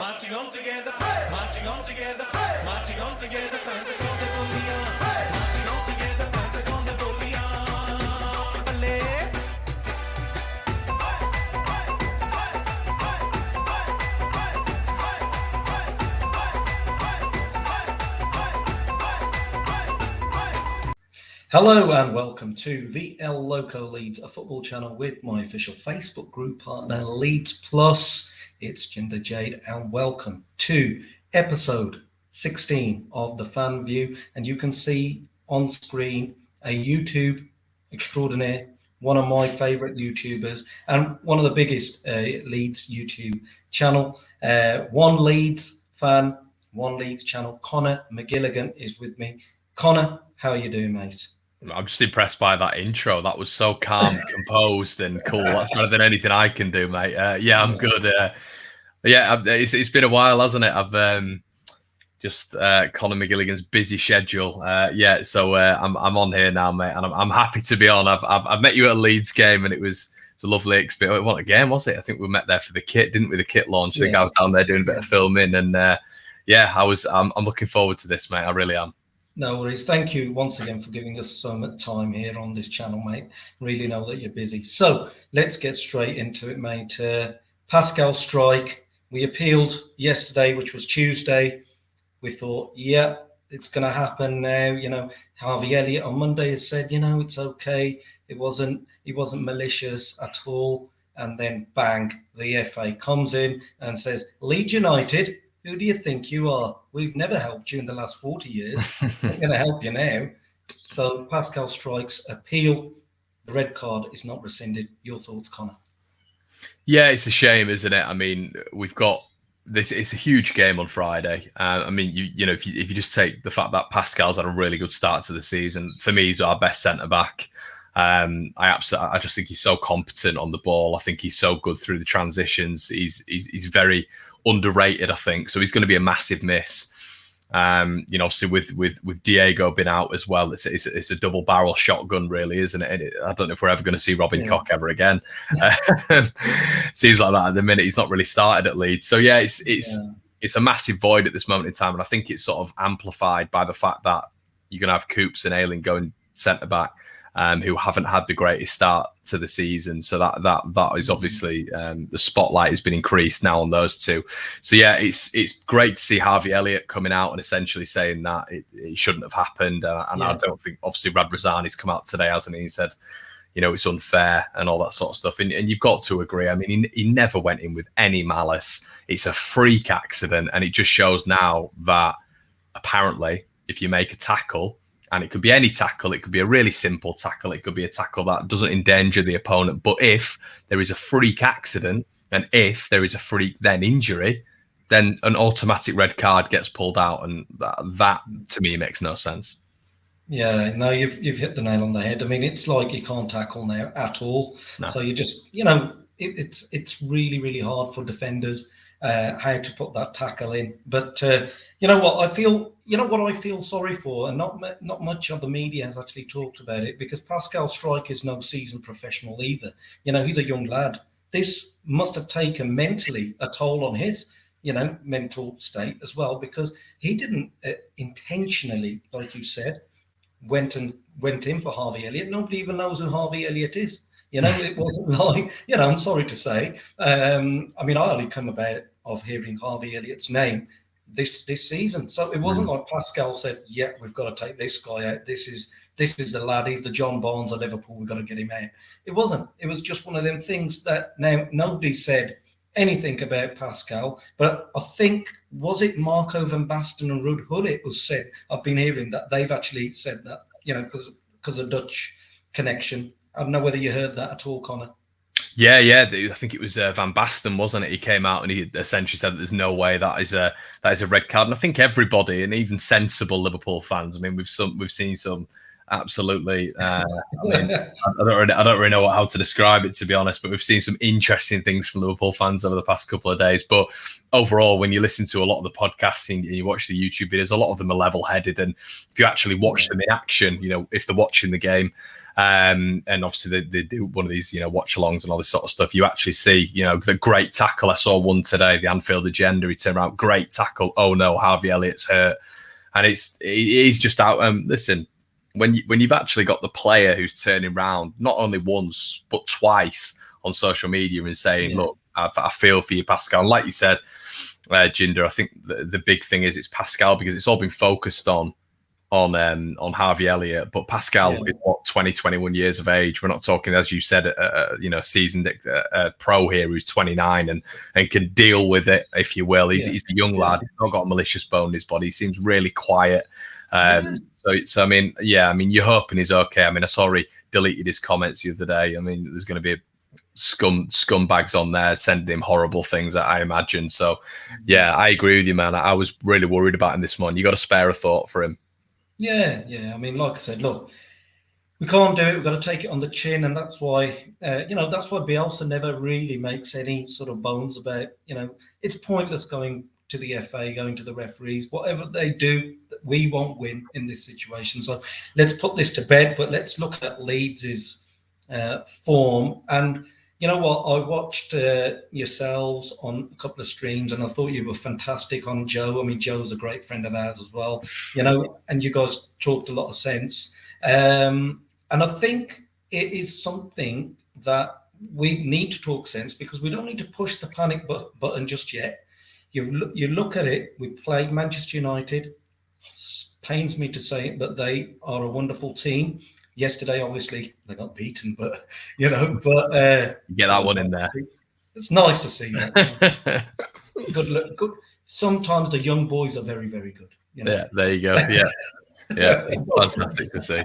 Marching on together, marching on together, marching on together, fans are called the BOLIYAN. Marching on together, fans are called the BOLIYAN. Allez. Hello and welcome to the Loco Leeds, a football channel with my official Facebook group partner Leeds Plus. It's Jinder Jade and welcome to episode 16 of the Fanview. And you can see on screen a YouTube extraordinaire, one of my favourite YouTubers and one of the biggest Leeds YouTube channel. One Leeds Fan, One Leeds Channel. Connor McGilligan is with me. Connor, how are you doing, mate? I'm just impressed by that intro. That was so calm, composed, and cool. That's better than anything I can do, mate. Yeah, I'm good. It's been a while, hasn't it? I've just Conor McGilligan's busy schedule. So I'm on here now, mate, and I'm happy to be on. I've met you at a Leeds game, and it's a lovely experience. What a game was it? I think we met there for the kit, didn't we? The kit launch. I think I was down there doing a bit of filming, and I'm looking forward to this, mate. I really am. No worries. Thank you once again for giving us so much time here on this channel, mate. Really know that you're busy. So let's get straight into it, mate. Pascal Struijk, we appealed yesterday, which was Tuesday. We thought, yeah, it's going to happen now. You know, Harvey Elliott on Monday has said, it's okay. He wasn't malicious at all. And then bang, the FA comes in and says, Leeds United, who do you think you are? We've never helped you in the last 40 years. We're going to help you now. So Pascal Struijk's appeal, the red card is not rescinded. Your thoughts, Connor? Yeah, it's a shame, isn't it? I mean, we've got this. It's a huge game on Friday. If you just take the fact that Pascal's had a really good start to the season, for me, he's our best centre back. I just think he's so competent on the ball. I think he's so good through the transitions. He's very underrated, I think. So he's going to be a massive miss. Obviously with Diego being out as well, it's a double barrel shotgun, really, isn't it? I don't know if we're ever going to see Robin Koch ever again. Seems like that at the minute. He's not really started at Leeds. So yeah, it's a massive void at this moment in time, and I think it's sort of amplified by the fact that you're going to have Coops and Ayling going centre back. Who haven't had the greatest start to the season, so that is obviously the spotlight has been increased now on those two. So yeah, it's great to see Harvey Elliott coming out and essentially saying that it shouldn't have happened. I don't think, obviously, Radrizzani's come out today, hasn't he? He said, it's unfair and all that sort of stuff. And you've got to agree. I mean, he never went in with any malice. It's a freak accident, and it just shows now that apparently, if you make a tackle. And it could be any tackle. It could be a really simple tackle. It could be a tackle that doesn't endanger the opponent. But if there is a freak accident and if there is a freak then injury, then an automatic red card gets pulled out. And that to me makes no sense. Yeah, no, you've hit the nail on the head. I mean, it's like you can't tackle now at all. No. So you just, it's really, really hard for defenders how to put that tackle in. But you know what I feel sorry for, and not much of the media has actually talked about it, because Pascal Struijk is no seasoned professional either. He's a young lad. This must have taken mentally a toll on his, mental state as well, because he didn't intentionally, like you said, went in for Harvey Elliott. Nobody even knows who Harvey Elliott is. It wasn't like, I'm sorry to say. I only come about of hearing Harvey Elliott's name this season. So it wasn't like Pascal said, yeah, we've got to take this guy out. This is the lad. He's the John Barnes of Liverpool. We've got to get him out. It wasn't. It was just one of them things that now nobody said anything about Pascal. But I think, was it Marco van Basten and Ruud Gullit was said? I've been hearing that they've actually said that, because of Dutch connection. I don't know whether you heard that at all, Connor. Yeah. I think it was Van Basten, wasn't it? He came out and he essentially said that there's no way that is a red card. And I think everybody, and even sensible Liverpool fans, I mean, we've seen some absolutely. I mean, I don't really know how to describe it, to be honest, but we've seen some interesting things from Liverpool fans over the past couple of days. But overall, when you listen to a lot of the podcasting and you watch the YouTube videos, a lot of them are level-headed. And if you actually watch them in action, if they're watching the game, and obviously they do one of these, watch-alongs and all this sort of stuff, you actually see, the great tackle. I saw one today, the Anfield agenda. He turned around, great tackle. Oh no, Harvey Elliott's hurt. And he's just out. Listen, when you've actually got the player who's turning around not only once but twice on social media and saying, "Look, I feel for you, Pascal." And like you said, Jinder, I think the big thing is it's Pascal, because it's all been focused on Harvey Elliott, but Pascal is 20, 21 years of age. We're not talking, as you said, a seasoned pro here who's 29 and can deal with it, if you will. He's a young lad. He's not got a malicious bone in his body. He seems really quiet. So I mean, you're hoping he's okay. I mean, I saw he deleted his comments the other day. I mean, there's going to be scumbags on there sending him horrible things, I imagine. So yeah, I agree with you, man. I was really worried about him this morning. You got to spare a thought for him. Yeah. I mean, like I said, look, we can't do it. We've got to take it on the chin, and that's why, that's why Bielsa never really makes any sort of bones about, it's pointless going to the FA, going to the referees, whatever they do, we won't win in this situation. So let's put this to bed, but let's look at Leeds' form. And you know what? I watched yourselves on a couple of streams, and I thought you were fantastic on Joe. I mean, Joe's a great friend of ours as well, and you guys talked a lot of sense. And I think it is something that we need to talk sense, because we don't need to push the panic button just yet. You look at it, we played Manchester United. Pains me to say it, but they are a wonderful team. Yesterday, obviously, they got beaten, but get that one in there. It's nice to see that. Good. Sometimes the young boys are very, very good. Yeah, there you go. Yeah, fantastic to see.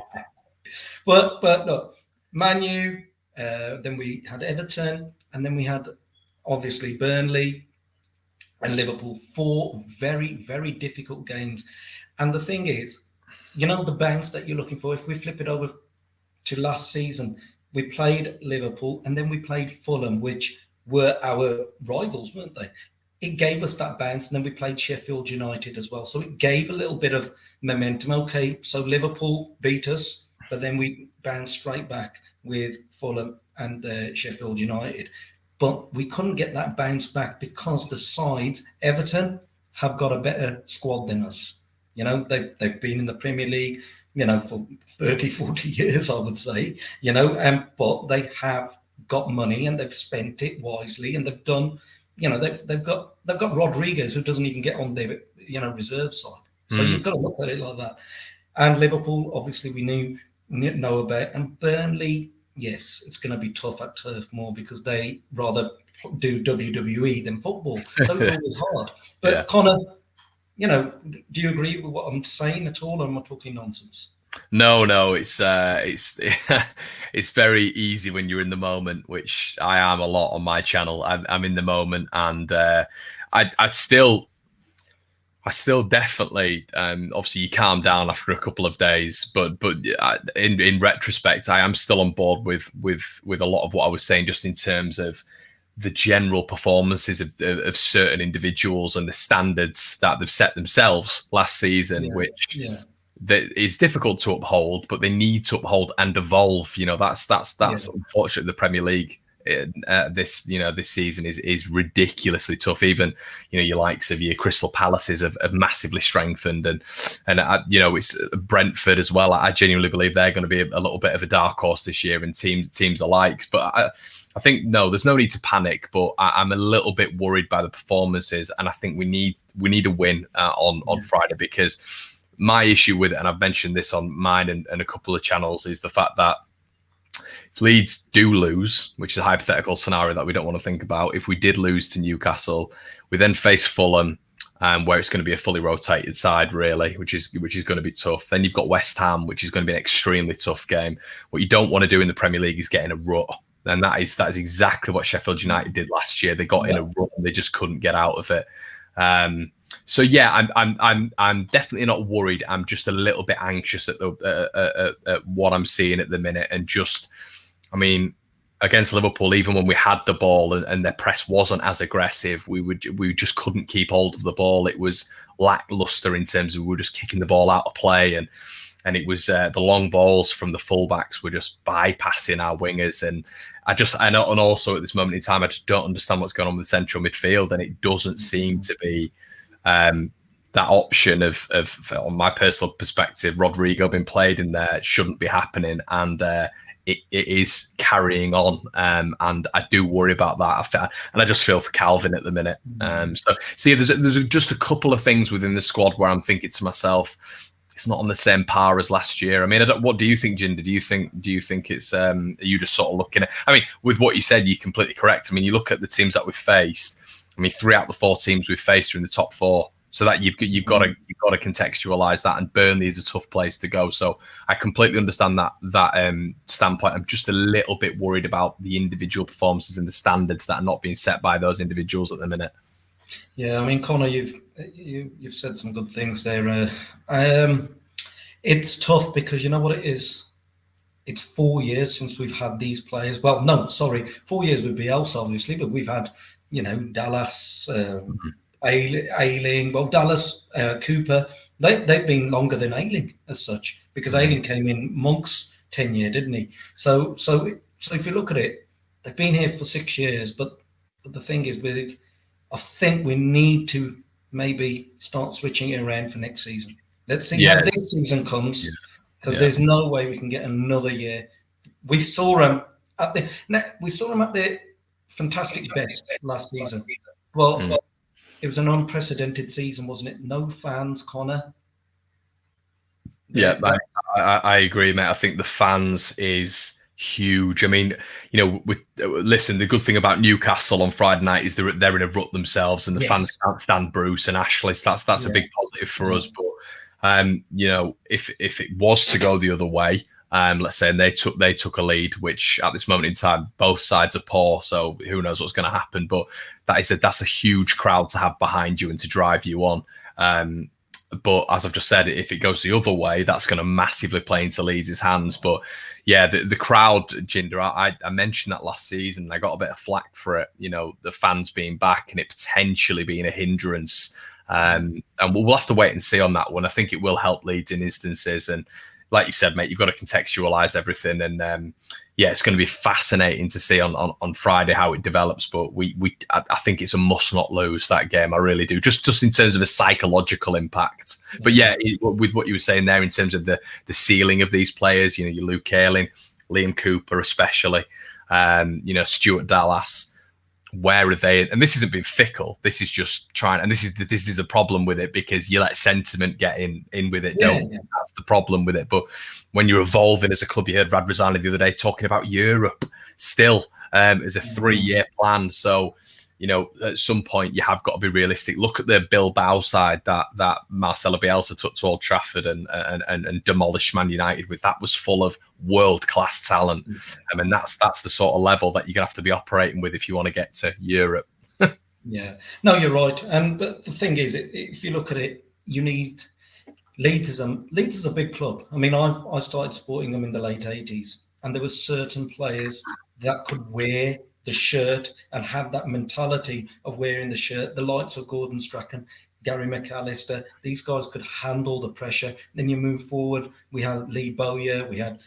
But look, Man U. Then we had Everton, and then we had obviously Burnley and Liverpool. 4 very, very difficult games. And the thing is, the bounce that you're looking for, if we flip it over to last season, we played Liverpool and then we played Fulham, which were our rivals, weren't they? It gave us that bounce, and then we played Sheffield United as well. So it gave a little bit of momentum. Okay, so Liverpool beat us, but then we bounced straight back with Fulham and Sheffield United. But we couldn't get that bounce back because the sides, Everton, have got a better squad than us. They've been in the Premier League, for 30, 40 years, I would say, but they have got money and they've spent it wisely, and they've done, they've got Rodriguez, who doesn't even get on their, reserve side. So you've got to look at it like that. And Liverpool, obviously, we know about, and Burnley, yes, it's going to be tough at Turf Moor because they rather do WWE than football. So it's always hard. But Connor, do you agree with what I'm saying at all, or am I talking nonsense? No, it's it's very easy when you're in the moment, which I am a lot on my channel. I'm in the moment, and I still definitely, obviously you calm down after a couple of days, but in retrospect, I am still on board with a lot of what I was saying, just in terms of the general performances of certain individuals and the standards that they've set themselves last season, which that is difficult to uphold, but they need to uphold and evolve. That's unfortunately the Premier League. This season is ridiculously tough. Even your likes of your Crystal Palaces have massively strengthened, and it's Brentford as well. I genuinely believe they're going to be a little bit of a dark horse this year, and teams alike. But I think there's no need to panic, but I'm a little bit worried by the performances, and I think we need a win on Friday, because my issue with it, and I've mentioned this on mine and a couple of channels, is the fact that if Leeds do lose, which is a hypothetical scenario that we don't want to think about, if we did lose to Newcastle, we then face Fulham, where it's going to be a fully rotated side, really, which is going to be tough. Then you've got West Ham, which is going to be an extremely tough game. What you don't want to do in the Premier League is get in a rut. And that is exactly what Sheffield United did last year. They got in a rut and they just couldn't get out of it. So yeah, I'm definitely not worried. I'm just a little bit anxious at at what I'm seeing at the minute, and just, I mean, against Liverpool, even when we had the ball and their press wasn't as aggressive, we just couldn't keep hold of the ball. It was lackluster in terms of we were just kicking the ball out of play, and it was the long balls from the fullbacks were just bypassing our wingers. And I know, and also at this moment in time, I just don't understand what's going on with the central midfield, and it doesn't seem to be that option of, on my personal perspective, Rodrigo being played in there shouldn't be happening, and it is carrying on, and I do worry about that. And I just feel for Calvin at the minute. So yeah, there's just a couple of things within the squad where I'm thinking to myself, it's not on the same par as last year. I mean, what do you think, Jinder? Do you think it's? Are you just sort of looking at? I mean, with what you said, you're completely correct. I mean, you look at the teams that we've faced. I mean, 3 out of the 4 teams we've faced are in the top 4. So that you've got to contextualize that, and Burnley is a tough place to go. So I completely understand that standpoint. I'm just a little bit worried about the individual performances and the standards that are not being set by those individuals at the minute. Yeah, I mean, Connor, you've said some good things there. It's tough because you know what it is. It's 4 years since we've had these players. Well, no, sorry, 4 years with Bielsa, obviously, but we've had, Dallas, Ayling, well, Dallas, Cooper. They've been longer than Ayling as such, because Ayling came in Monk's tenure, didn't he? So if you look at it, they've been here for 6 years. But the thing is, with it, I think we need to maybe start switching it around for next season. Let's see how this season comes, because there's no way we can get another year. We saw them at their fantastic best last season. Well, it was an unprecedented season, wasn't it? No fans, Connor. Yeah, I agree, mate. I think the fans is huge. I mean, listen, the good thing about Newcastle on Friday night is they're in a rut themselves, and the fans can't stand Bruce and Ashley. So that's a big positive for us. But if it was to go the other way, let's say, and they took a lead, which at this moment in time both sides are poor, so who knows what's going to happen. But that's a huge crowd to have behind you and to drive you on. But as I've just said, if it goes the other way, that's going to massively play into Leeds' hands. But yeah, the crowd, Jinder, I mentioned that last season, and I got a bit of flack for it. The fans being back and it potentially being a hindrance. And we'll have to wait and see on that one. I think it will help Leeds in instances. And like you said, mate, you've got to contextualize everything. And it's going to be fascinating to see on Friday how it develops. But I think it's a must not lose that game. I really do. Just in terms of a psychological impact. But with what you were saying there in terms of the ceiling of these players, your Luke Ayling, Liam Cooper especially, Stuart Dallas. Where are they? And this hasn't been fickle. This is just trying, and this is the problem with it, because you let sentiment get in with it. That's the problem with it. But when you're evolving as a club, you heard Radrizzani the other day talking about Europe still as a 3-year plan. So at some point you have got to be realistic. Look at the Bilbao side that Marcelo Bielsa took to Old Trafford and demolished Man United with. That was full of world-class talent. I mean, that's the sort of level that you're going to have to be operating with if you want to get to Europe. Yeah. No, you're right. But the thing is, if you look at it, you need Leeds is a big club. I mean, I started supporting them in the late 80s, and there were certain players that could wear the shirt and have that mentality of wearing the shirt. The likes of Gordon Strachan, Gary McAllister, these guys could handle the pressure. Then you move forward. We had Lee Bowyer. We had,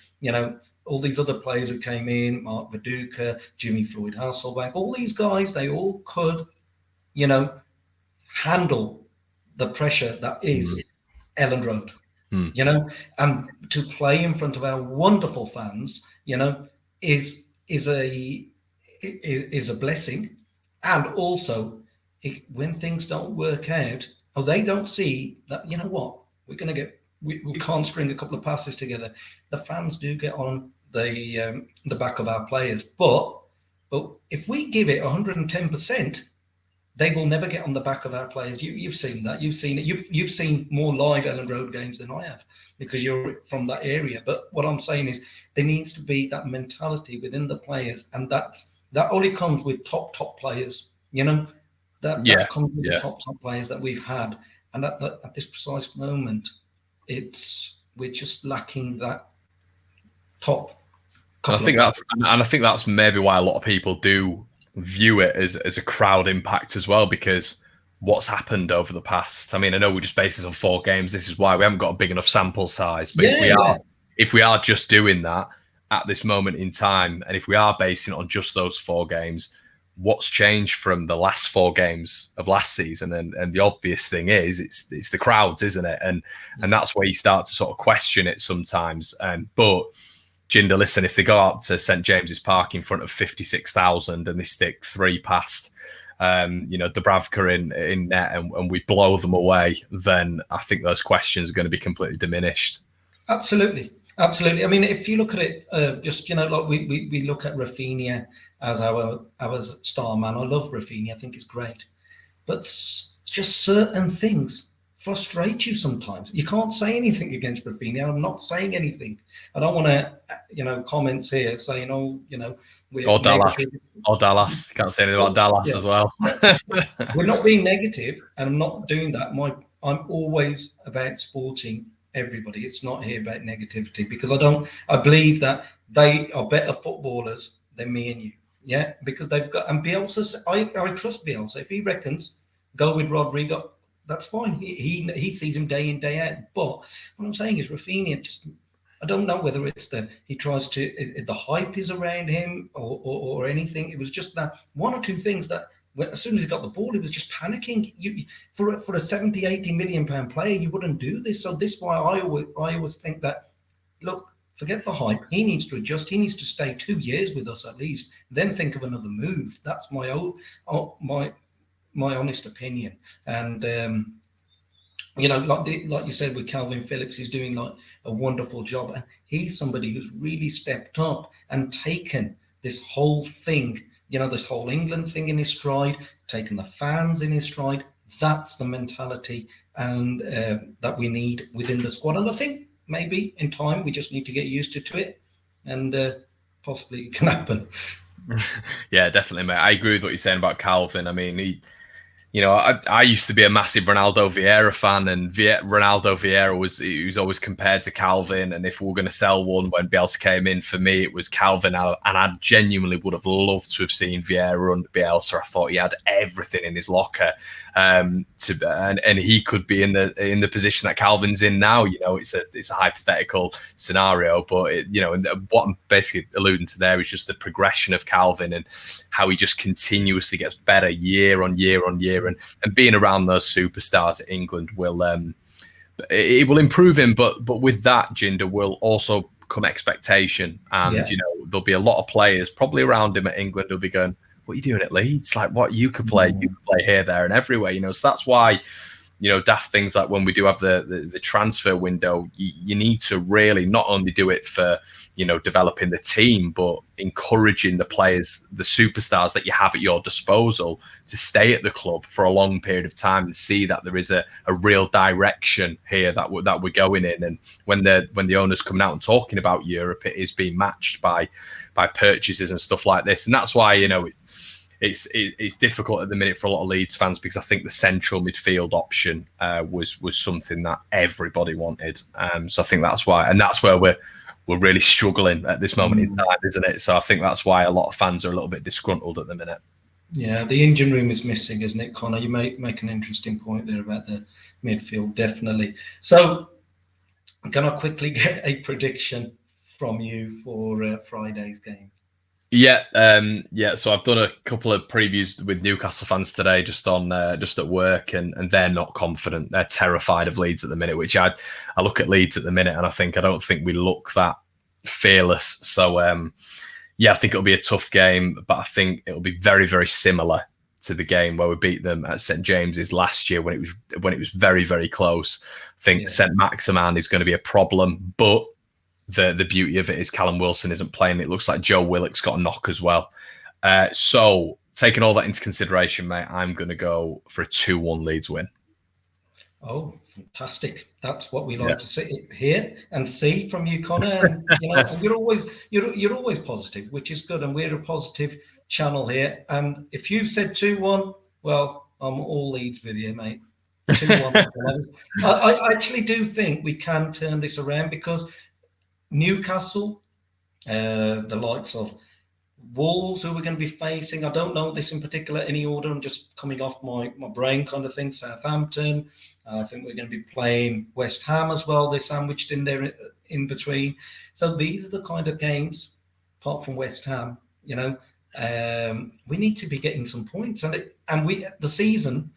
all these other players who came in, Mark Viduka, Jimmy Floyd Hasselbank. All these guys, they all could, handle the pressure that is Elland Road. And to play in front of our wonderful fans, is a blessing. And also, when things don't work out, or they don't see that, we can't string a couple of passes together, the fans do get on the back of our players. But if we give it 110%, they will never get on the back of our players. You've seen that. You've seen it. You've seen more live Elland Road games than I have, because you're from that area. But what I'm saying is, there needs to be that mentality within the players, and that only comes with top players. That comes with the top players that we've had, and at this precise moment, we're just lacking that top. And I think that's maybe why a lot of people do view it as a crowd impact as well, because what's happened over the past. I mean, I know we just base this on 4 games. This is why we haven't got a big enough sample size. But if we are just doing that at this moment in time, and if we are basing it on just those 4 games, what's changed from the last 4 games of last season? And the obvious thing is it's the crowds, isn't it? And that's where you start to sort of question it sometimes. But Jinder, listen, if they go out to St James's Park in front of 56,000 and they stick 3 past Dubravka in net and we blow them away, then I think those questions are going to be completely diminished. Absolutely. I mean, if you look at it, like we look at Rafinha as our star man. I love Rafinha. I think he's great. But just certain things frustrate you sometimes. You can't say anything against Rafinha. I'm not saying anything. I don't want to, comments here saying, or Dallas. You can't say anything about Dallas as well. We're not being negative, and I'm not doing that. I'm always about supporting everybody. It's not here about negativity, because I believe that they are better footballers than me and you. Yeah, because they've got, and Bielsa, I trust Bielsa. If he reckons go with Rodrigo, that's fine. He sees him day in, day out. But what I'm saying is Rafinha just, I don't know whether it's the hype is around him or anything. It was just that 1 or 2 things that as soon as he got the ball, he was just panicking. For a 70, 80 million pound player, you wouldn't do this. So this is why I always think that, look, forget the hype. He needs to adjust. He needs to stay 2 years with us at least. Then think of another move. That's my honest opinion. And like you said with Calvin Phillips, he's doing like a wonderful job, and he's somebody who's really stepped up and taken this whole thing, this whole England thing in his stride, taken the fans in his stride. That's the mentality and that we need within the squad. And I think maybe in time we just need to get used to it, and possibly it can happen. Yeah, definitely, mate. I agree with what you're saying about Calvin. I mean, I used to be a massive Ronaldo Vieira fan, and Ronaldo Vieira was always compared to Calvin. And if we were going to sell one when Bielsa came in, for me, it was Calvin. And I genuinely would have loved to have seen Vieira under Bielsa. I thought he had everything in his locker, and he could be in the position that Calvin's in now. It's a hypothetical scenario, but what I'm basically alluding to there is just the progression of Calvin and how he just continuously gets better year on year on year. And being around those superstars at England will improve him, but with that, Jinder, will also come expectation, and there'll be a lot of players probably around him at England who'll be going, "What are you doing at Leeds? Like, what you could play here, there, and everywhere." So that's why daft things like when we do have the transfer window, you need to really not only do it for developing the team, but encouraging the players, the superstars that you have at your disposal, to stay at the club for a long period of time and see that there is a real direction here that we're going in. And when the owners coming out and talking about Europe, it is being matched by purchases and stuff like this. And that's why it's difficult at the minute for a lot of Leeds fans, because I think the central midfield option was something that everybody wanted. So I think that's why, and that's where we're really struggling at this moment in time, isn't it? So I think that's why a lot of fans are a little bit disgruntled at the minute. Yeah, the engine room is missing, isn't it, Connor? You make an interesting point there about the midfield, definitely. So can I quickly get a prediction from you for Friday's game? Yeah. So I've done a couple of previews with Newcastle fans today, just at work, and they're not confident. They're terrified of Leeds at the minute. Which I look at Leeds at the minute, and I don't think we look that fearless. So I think it'll be a tough game, but I think it'll be very, very similar to the game where we beat them at St James's last year when it was very, very close. I think St Maximin is going to be a problem, but the beauty of it is Callum Wilson isn't playing. It looks like Joe Willock's got a knock as well. So taking all that into consideration, mate, I'm going to go for a 2-1 Leeds win. Oh, fantastic! That's what we like to hear and see from you, Connor. And you're always positive, which is good. And we're a positive channel here. And if you've said 2-1, well, I'm all Leeds with you, mate. 2-1. I actually do think we can turn this around because Newcastle, the likes of Wolves, who we're going to be facing, I don't know this in particular, any order. I'm just coming off my brain kind of thing. Southampton. I think we're going to be playing West Ham as well. They're sandwiched in there in between. So these are the kind of games, apart from West Ham, we need to be getting some points. And the season,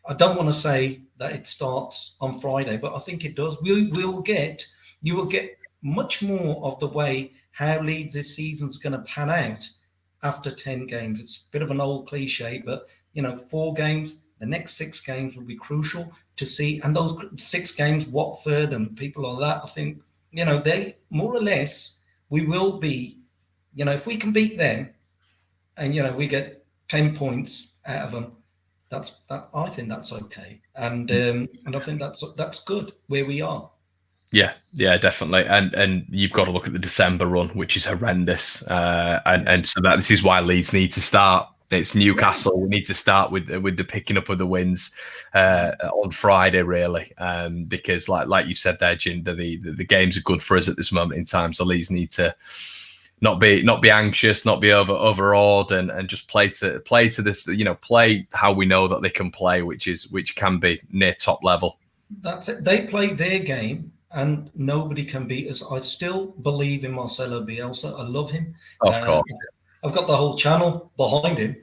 I don't want to say that it starts on Friday, but I think it does. You will get much more of the way how Leeds this season's going to pan out after 10 games. It's a bit of an old cliche, but 4 games, the next 6 games will be crucial to see. And those 6 games, Watford and people like that, I think, they more or less, we will be, if we can beat them and, we get 10 points out of them, I think that's okay. And I think that's good where we are. Yeah, definitely. And you've got to look at the December run, which is horrendous. And so this is why Leeds need to start. It's Newcastle. We need to start with the picking up of the wins on Friday, really, because like you said there, Jinder, the games are good for us at this moment in time. So Leeds need to not be anxious, not be overawed, and just play to this. Play how we know that they can play, which can be near top level. That's it. They play their game. And nobody can beat us. I still believe in Marcelo Bielsa. I love him. Of course. I've got the whole channel behind him.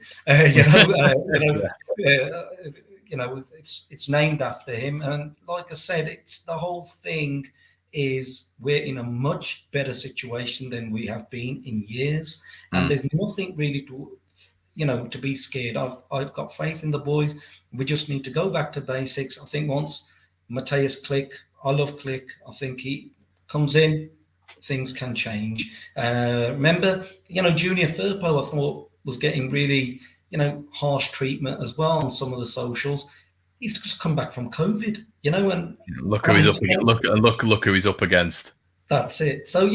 It's named after him. And like I said, it's the whole thing is we're in a much better situation than we have been in years. And there's nothing really to be scared of. I've got faith in the boys. We just need to go back to basics. I think once Matthias Klick, I love Klick. I think he comes in, things can change. Remember, Junior Firpo, I thought was getting really, harsh treatment as well on some of the socials. He's just come back from COVID, and look who he's up against. Look who he's up against. That's it. So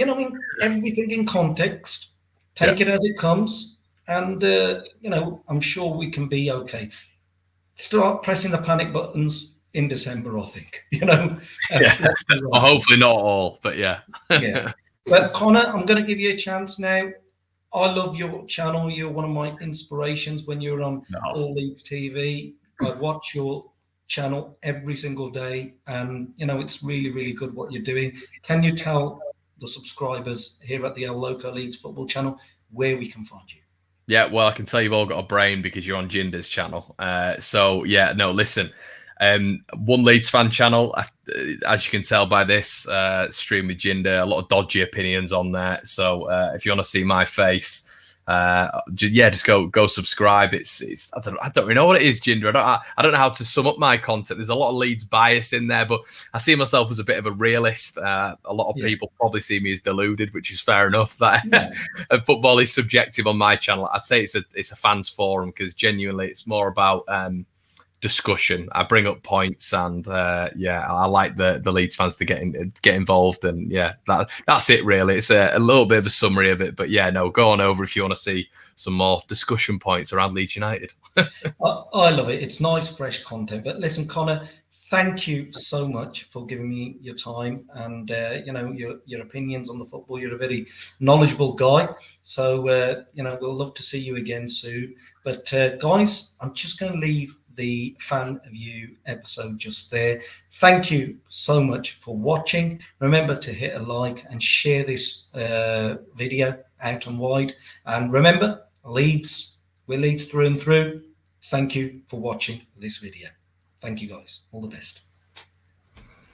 everything in context. Take it as it comes, and I'm sure we can be okay. Start pressing the panic buttons in December, I think, Well, hopefully not all, but yeah. But Connor, I'm going to give you a chance now. I love your channel. You're one of my inspirations when you're on All Leeds TV. I watch your channel every single day, and it's really, really good what you're doing. Can you tell the subscribers here at the El Loco Leeds Football Channel where we can find you? Yeah, well, I can tell you've all got a brain because you're on Jinder's channel. Listen. One Leeds Fan Channel, as you can tell by this stream with Jinder, a lot of dodgy opinions on there. So if you want to see my face, just go subscribe. It's I don't really know what it is, Jinder. I don't know how to sum up my content. There's a lot of Leeds bias in there, but I see myself as a bit of a realist. A lot of people probably see me as deluded, which is fair enough. That football is subjective on my channel. I'd say it's a fans forum because genuinely it's more about discussion. I bring up points, and I like the Leeds fans to get involved, and that's it really. It's a little bit of a summary of it, but go on over if you want to see some more discussion points around Leeds United. I love it. It's nice, fresh content. But listen, Connor, thank you so much for giving me your time and your opinions on the football. You're a very knowledgeable guy, so we'll love to see you again soon. But guys, I'm just going to leave the Fanview episode just there. Thank you so much for watching. Remember to hit a like and share this video out and wide. And remember, we're Leeds through and through. Thank you for watching this video. Thank you guys. All the best.